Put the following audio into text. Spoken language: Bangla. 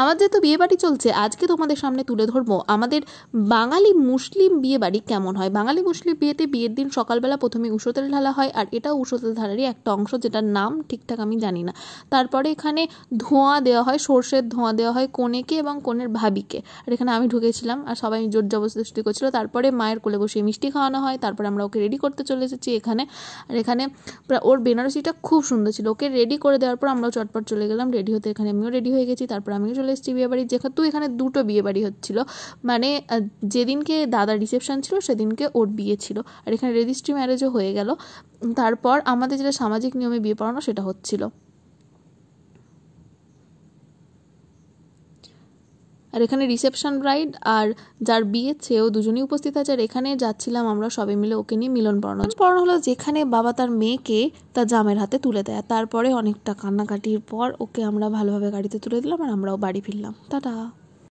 আমার যেহেতু বিয়ে বাড়ি চলছে, আজকে তোমাদের সামনে তুলে ধরবো আমাদের বাঙালি মুসলিম বিয়ে বাড়ি কেমন হয়। বাঙালি মুসলিম বিয়েতে বিয়ের দিন সকালবেলা প্রথমে উষোতেল ঢালা হয়, আর এটাও উষোতেল ঢালারই একটা অংশ, যেটার নাম ঠিকঠাক আমি জানি না। তারপরে এখানে ধোঁয়া দেওয়া হয়, সর্ষের ধোঁয়া দেওয়া হয় কনেকে এবং কনের ভাবিকে। আর এখানে আমি ঢুকেছিলাম আর সবাই জোর জবরদস্তি করছিল। তারপরে মায়ের কোলে বসিয়ে মিষ্টি খাওয়ানো হয়, তারপরে আমরা ওকে রেডি করতে চলে এসেছি এখানে। আর এখানে ওর বেনারসিটা খুব সুন্দর ছিল। ওকে রেডি করে দেওয়ার পর আমরাও চটপট চলে গেলাম রেডি হতে। এখানে আমিও রেডি হয়ে গেছি, তারপর আমিও চলে এসেছি বিয়ে বাড়ি। যেহেতু এখানে দুটো বিয়ে বাড়ি হচ্ছিল, মানে যেদিনকে দাদার রিসেপশন ছিল সেদিনকে ওর বিয়ে ছিল, আর এখানে রেজিস্ট্রি ম্যারেজও হয়ে গেল। তারপর আমাদের যেটা সামাজিক নিয়মে বিয়ে পড়ানো সেটা হচ্ছিল। আর এখানে রিসেপশন ব্রাইড আর যার বিয়ে সেও দুজনেই উপস্থিত আছে। আর এখানে যাচ্ছিলাম আমরা সবাই মিলে ওকে নিয়ে মিলন পড়ানো হলো, যেখানে বাবা তার মেয়েকে তার জামের হাতে তুলে দেয়। তারপরে অনেকটা কান্নাকাটির পর ওকে আমরা ভালোভাবে গাড়িতে তুলে দিলাম আর আমরাও বাড়ি ফিরলাম। টাটা।